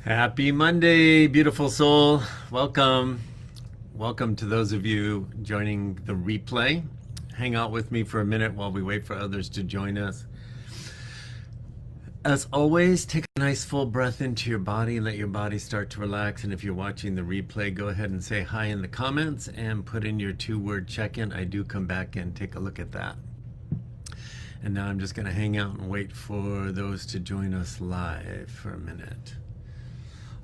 Happy Monday, beautiful soul. Welcome. Welcome to those of you joining the replay. Hang out with me for a minute while we wait for others to join us. As always, take a nice full breath into your body. Let your body start to relax. And if you're watching the replay, go ahead and say hi in the comments and put in your 2-word check-in. I do come back and take a look at that. And now I'm just going to hang out and wait for those to join us live for a minute.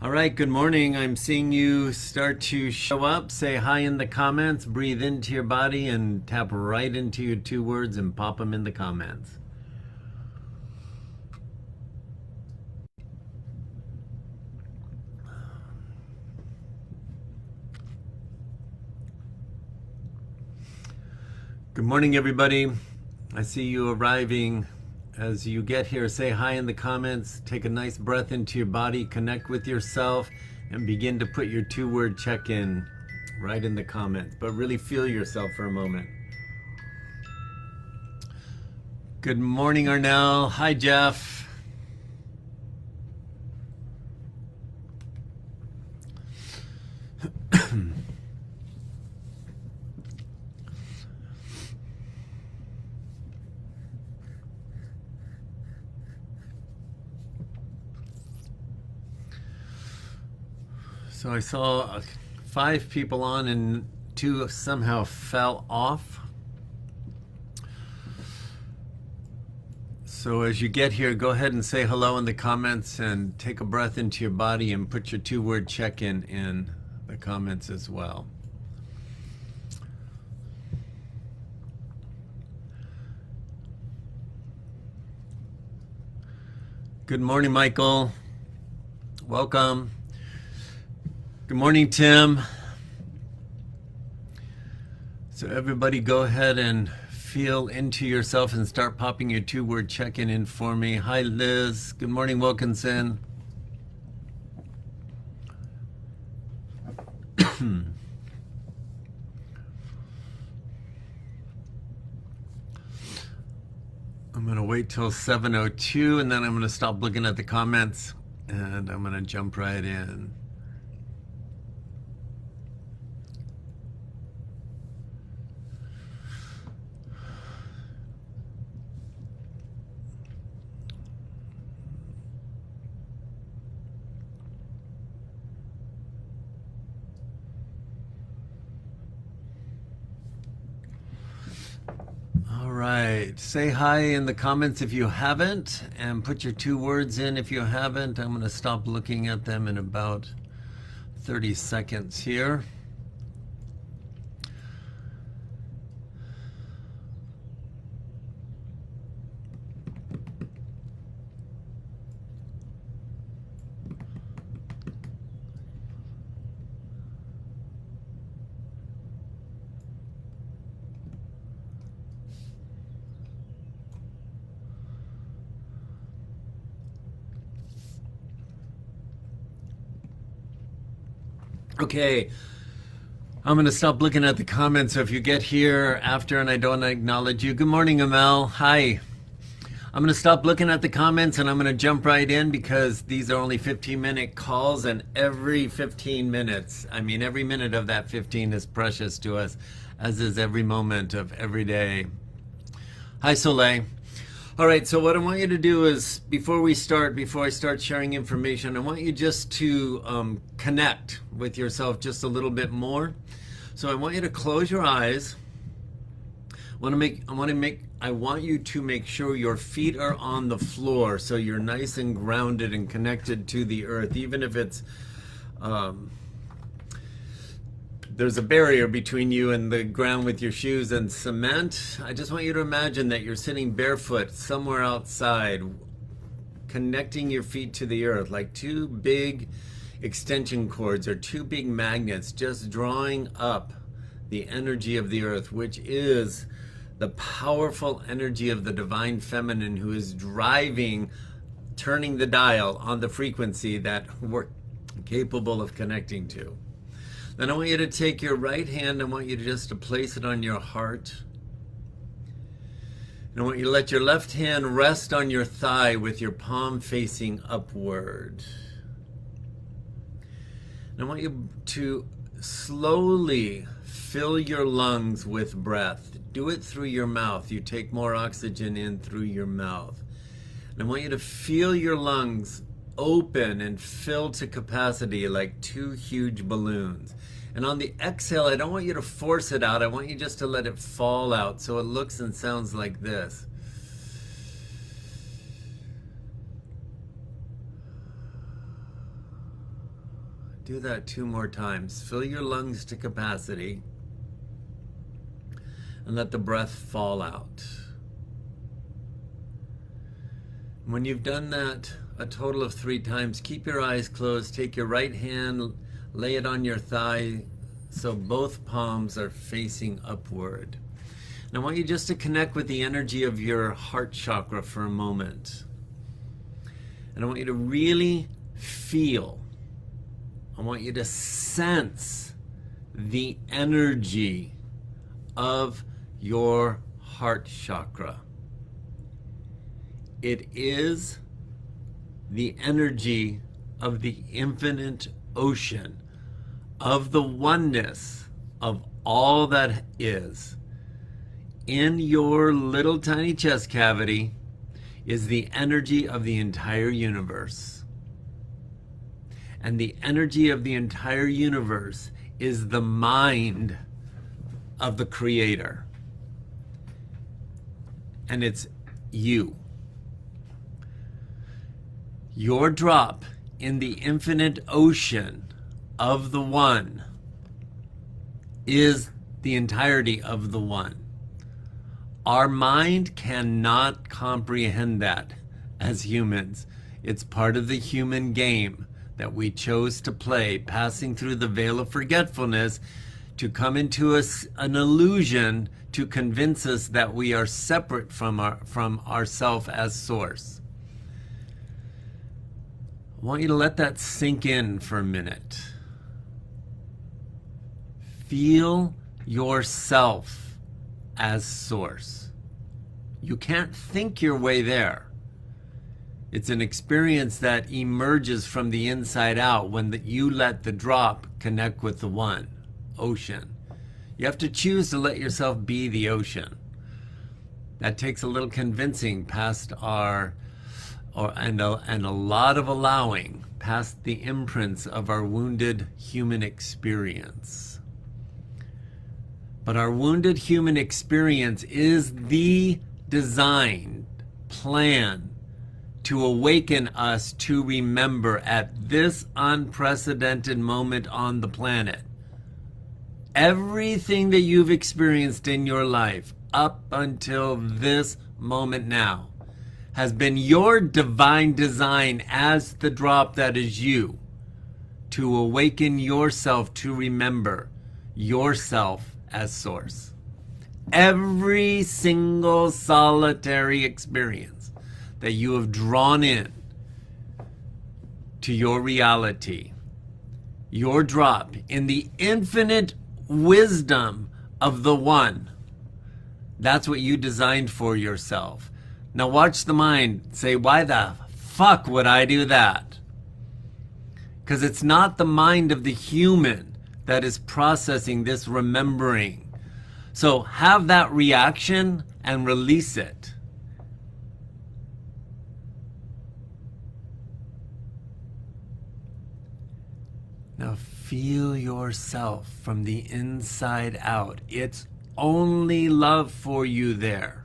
All right, good morning. I'm seeing you start to show up. Say hi in the comments, breathe into your body, and tap right into your 2 words and pop them in the comments. Good morning, everybody. I see you arriving. As you get here, say hi in the comments, take a nice breath into your body, connect with yourself, and begin to put your 2-word check-in right in the comments. But really feel yourself for a moment. Good morning, Arnell. Hi, Jeff. So I saw 5 people on and 2 somehow fell off. So as you get here, go ahead and say hello in the comments and take a breath into your body and put your 2-word check-in in the comments as well. Good morning, Michael. Welcome. Good morning, Tim. So everybody go ahead and feel into yourself and start popping your 2-word check-in in for me. Hi, Liz. Good morning, Wilkinson. I'm going to wait till 7:02 and then I'm going to stop looking at the comments and I'm going to jump right in. All right, say hi in the comments if you haven't, and put your 2 words in if you haven't. I'm going to stop looking at them in about 30 seconds here. Okay, I'm going to stop looking at the comments. So if you get here after and I don't acknowledge you, good morning, Amel. Hi. I'm going to stop looking at the comments and I'm going to jump right in because these are only 15-minute calls, and every 15 minutes, I mean, every minute of that 15 is precious to us, as is every moment of every day. Hi, Soleil. All right, so what I want you to do is, before I start sharing information, I want you just to connect with yourself just a little bit more. So I want you to close your eyes. I want you to make sure your feet are on the floor, so you're nice and grounded and connected to the earth, even if it's there's a barrier between you and the ground with your shoes and cement. I just want you to imagine that you're sitting barefoot somewhere outside, connecting your feet to the earth like 2 big extension cords or 2 big magnets, just drawing up the energy of the earth, which is the powerful energy of the divine feminine, who is turning the dial on the frequency that we're capable of connecting to. Then I want you to take your right hand, I want you to place it on your heart. And I want you to let your left hand rest on your thigh with your palm facing upward. And I want you to slowly fill your lungs with breath. Do it through your mouth. You take more oxygen in through your mouth. And I want you to feel your lungs open and fill to capacity like two huge balloons. And on the exhale, I don't want you to force it out. I want you just to let it fall out so it looks and sounds like this. Do that 2 more times. Fill your lungs to capacity and let the breath fall out. When you've done that a total of 3 times, keep your eyes closed. Take your right hand, lay it on your thigh so both palms are facing upward. And I want you just to connect with the energy of your heart chakra for a moment. And I want you to really feel, I want you to sense the energy of your heart chakra. It is the energy of the infinite ocean, of the oneness of all that is. In your little tiny chest cavity is the energy of the entire universe. And the energy of the entire universe is the mind of the Creator. And it's you. Your drop in the infinite ocean of the One is the entirety of the One. Our mind cannot comprehend that as humans. It's part of the human game that we chose to play, passing through the veil of forgetfulness to come into an illusion to convince us that we are separate from ourself as source. I want you to let that sink in for a minute. Feel yourself as source. You can't think your way there. It's an experience that emerges from the inside out when you let the drop connect with the One, ocean. You have to choose to let yourself be the ocean. That takes a little convincing past and a lot of allowing past the imprints of our wounded human experience. But our wounded human experience is the designed plan to awaken us to remember at this unprecedented moment on the planet. Everything that you've experienced in your life up until this moment now has been your divine design as the drop that is you, to awaken yourself to remember yourself as source. Every single solitary experience that you have drawn in to your reality, your drop in the infinite wisdom of the One, that's what you designed for yourself. Now watch the mind say, why the fuck would I do that? Because it's not the mind of the human that is processing this remembering. So have that reaction and release it. Now feel yourself from the inside out. It's only love for you there.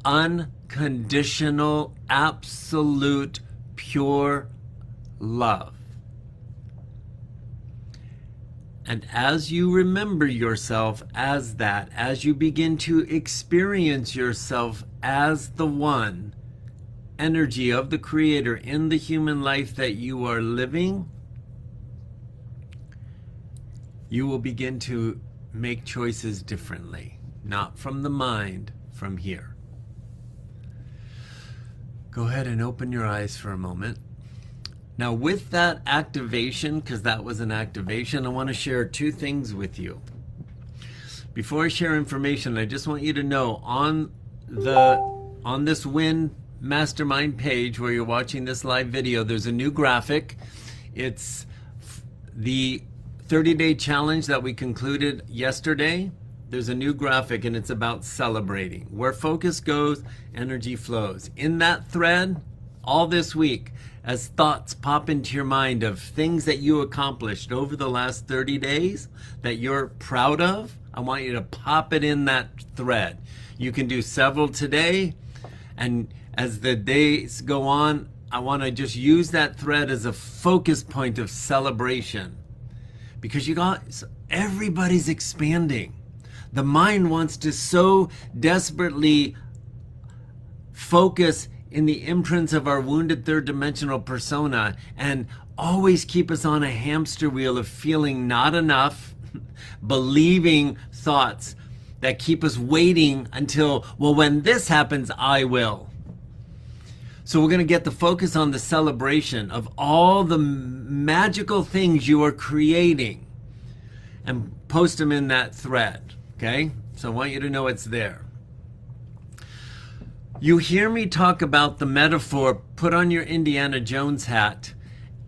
Unconditional, absolute, pure love. And as you remember yourself as that, as you begin to experience yourself as the One, energy of the Creator in the human life that you are living, you will begin to make choices differently, not from the mind, from here. Go ahead and open your eyes for a moment. Now with that activation, because that was an activation, I want to share 2 things with you. Before I share information, I just want you to know on this WIN Mastermind page where you're watching this live video, there's a new graphic. It's The 30-day challenge that we concluded yesterday, there's a new graphic and it's about celebrating. Where focus goes, energy flows. In that thread, all this week, as thoughts pop into your mind of things that you accomplished over the last 30 days that you're proud of, I want you to pop it in that thread. You can do several today, and as the days go on, I want to just use that thread as a focus point of celebration. Because everybody's expanding. The mind wants to so desperately focus in the imprints of our wounded third dimensional persona and always keep us on a hamster wheel of feeling not enough, believing thoughts that keep us waiting until, well, when this happens, I will. So we're going to get the focus on the celebration of all the magical things you are creating and post them in that thread, okay? So I want you to know it's there. You hear me talk about the metaphor, put on your Indiana Jones hat,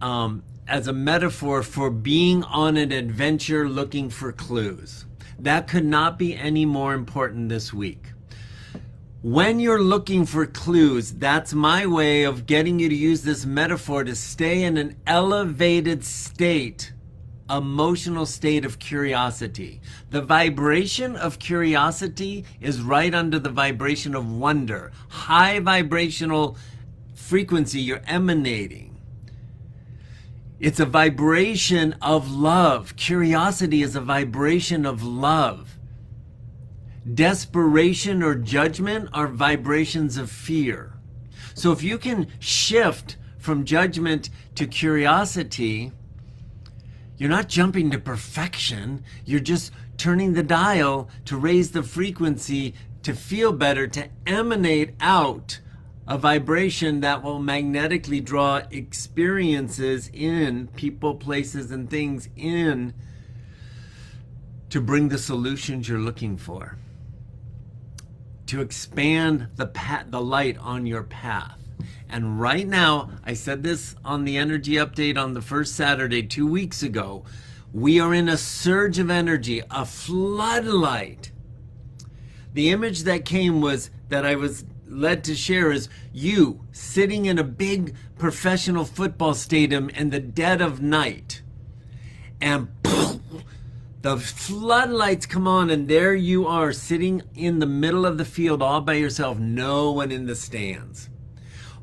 as a metaphor for being on an adventure looking for clues. That could not be any more important this week. When you're looking for clues, that's my way of getting you to use this metaphor to stay in an elevated state, emotional state of curiosity. The vibration of curiosity is right under the vibration of wonder. High vibrational frequency you're emanating. It's a vibration of love. Curiosity is a vibration of love. Desperation or judgment are vibrations of fear. So if you can shift from judgment to curiosity, you're not jumping to perfection. You're just turning the dial to raise the frequency, to feel better, to emanate out a vibration that will magnetically draw experiences in, people, places, and things in, to bring the solutions you're looking for. To expand the light on your path. And right now, I said this on the energy update on the first Saturday 2 weeks ago, we are in a surge of energy, a floodlight. The image that came was, that I was led to share, is you sitting in a big professional football stadium in the dead of night. And the floodlights come on, and there you are sitting in the middle of the field all by yourself, no one in the stands.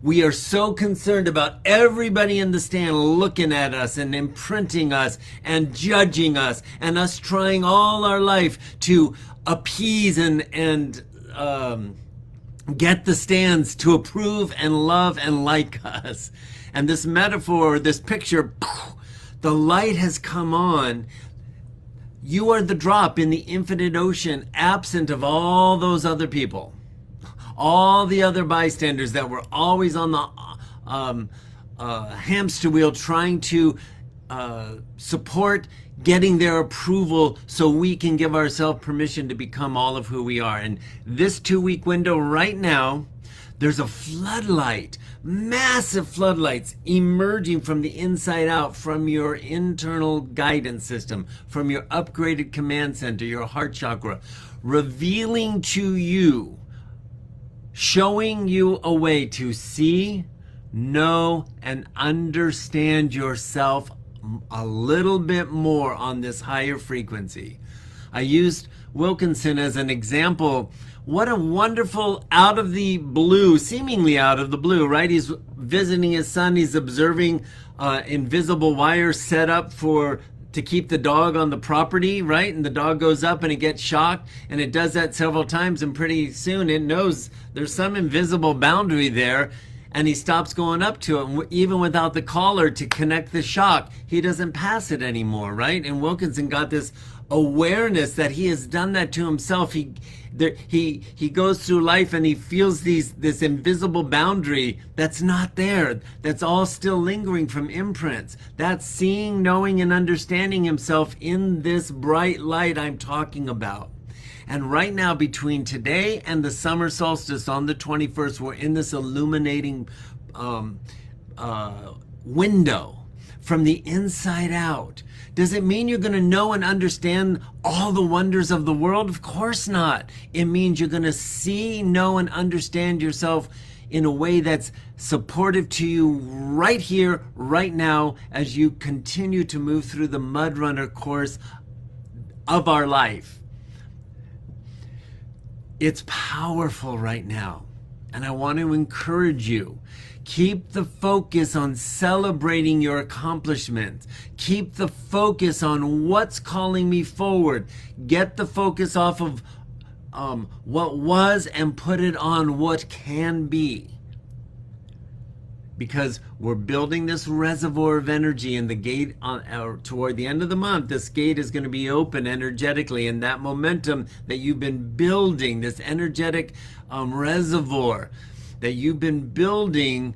We are so concerned about everybody in the stand looking at us and imprinting us and judging us, and us trying all our life to appease and get the stands to approve and love and like us. And this metaphor, this picture, the light has come on. You are the drop in the infinite ocean, absent of all those other people. All the other bystanders that were always on the hamster wheel trying to support getting their approval so we can give ourselves permission to become all of who we are. And this 2-week window right now, there's a floodlight, massive floodlights emerging from the inside out, from your internal guidance system, from your upgraded command center, your heart chakra, revealing to you, showing you a way to see, know, and understand yourself a little bit more on this higher frequency. I used Wilkinson as an example. What a wonderful, out of the blue, seemingly out of the blue, right? He's visiting his son. He's observing invisible wires set up to keep the dog on the property, right? And the dog goes up and it gets shocked, and it does that several times, and pretty soon it knows there's some invisible boundary there, and he stops going up to it. And even without the collar to connect the shock, he doesn't pass it anymore, right? And Wilkinson got this awareness that he has done that to himself. He goes through life and he feels this invisible boundary that's not there, that's all still lingering from imprints. That's seeing, knowing, and understanding himself in this bright light I'm talking about. And right now, between today and the summer solstice on the 21st, we're in this illuminating window from the inside out. Does it mean you're going to know and understand all the wonders of the world? Of course not. It means you're going to see, know, and understand yourself in a way that's supportive to you right here, right now, as you continue to move through the Mud Runner course of our life. It's powerful right now. And I want to encourage you. Keep the focus on celebrating your accomplishments. Keep the focus on what's calling me forward. Get the focus off of what was and put it on what can be. Because we're building this reservoir of energy, and the gate toward the end of the month, this gate is going to be open energetically, and that momentum that you've been building, this energetic reservoir that you've been building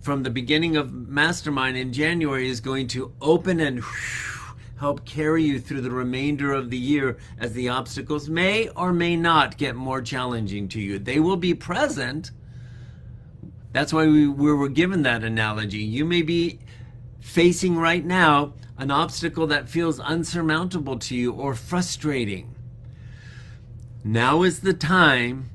from the beginning of Mastermind in January is going to open and help carry you through the remainder of the year, as the obstacles may or may not get more challenging to you. They will be present. That's why we were given that analogy. You may be facing right now an obstacle that feels unsurmountable to you or frustrating. Now is the time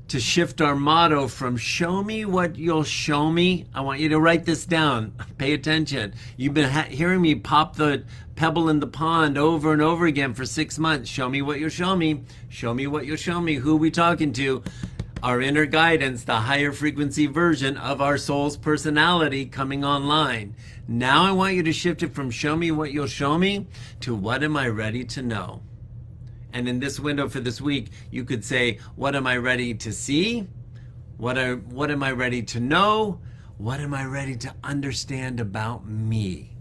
to shift our motto from show me what you'll show me. I want you to write this down. Pay attention. You've been hearing me pop the pebble in the pond over and over again for 6 months. Show me what you'll show me. Show me what you'll show me. Who are we talking to? Our inner guidance, the higher frequency version of our soul's personality coming online. Now I want you to shift it from show me what you'll show me to what am I ready to know? And in this window for this week, you could say, what am I ready to see? What am I ready to know? What am I ready to understand about me?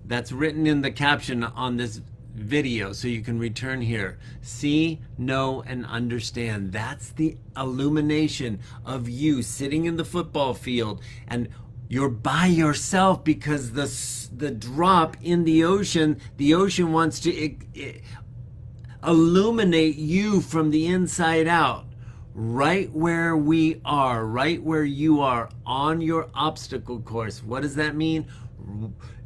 That's written in the caption on this video, so you can return here. See, know, and understand. That's the illumination of you sitting in the football field, and you're by yourself because the drop in the ocean wants to illuminate you from the inside out. Right where we are, right where you are on your obstacle course. What does that mean?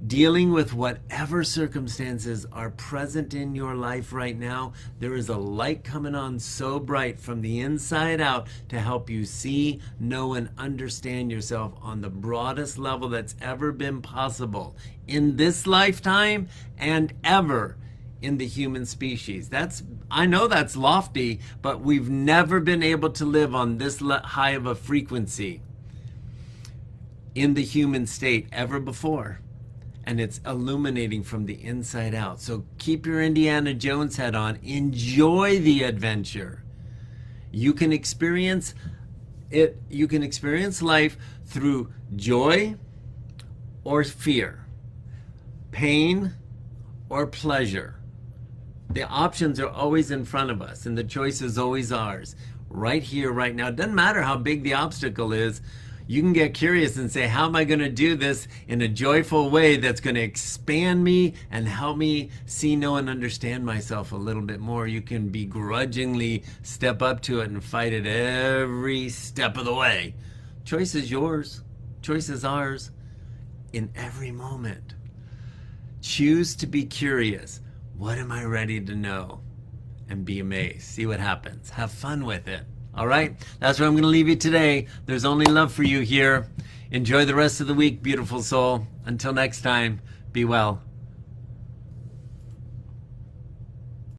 Dealing with whatever circumstances are present in your life right now, there is a light coming on so bright from the inside out to help you see, know, and understand yourself on the broadest level that's ever been possible in this lifetime and ever in the human species. I know that's lofty, but we've never been able to live on this high of a frequency in the human state ever before. And it's illuminating from the inside out. So keep your Indiana Jones head on. Enjoy the adventure. You can experience it. You can experience life through joy or fear, pain or pleasure. The options are always in front of us, and the choice is always ours. Right here, right now. It doesn't matter how big the obstacle is. You can get curious and say, how am I going to do this in a joyful way that's going to expand me and help me see, know, and understand myself a little bit more? You can begrudgingly step up to it and fight it every step of the way. Choice is yours. Choice is ours in every moment. Choose to be curious. What am I ready to know? And be amazed. See what happens. Have fun with it. All right, that's where I'm going to leave you today. There's only love for you here. Enjoy the rest of the week, beautiful soul. Until next time, be well.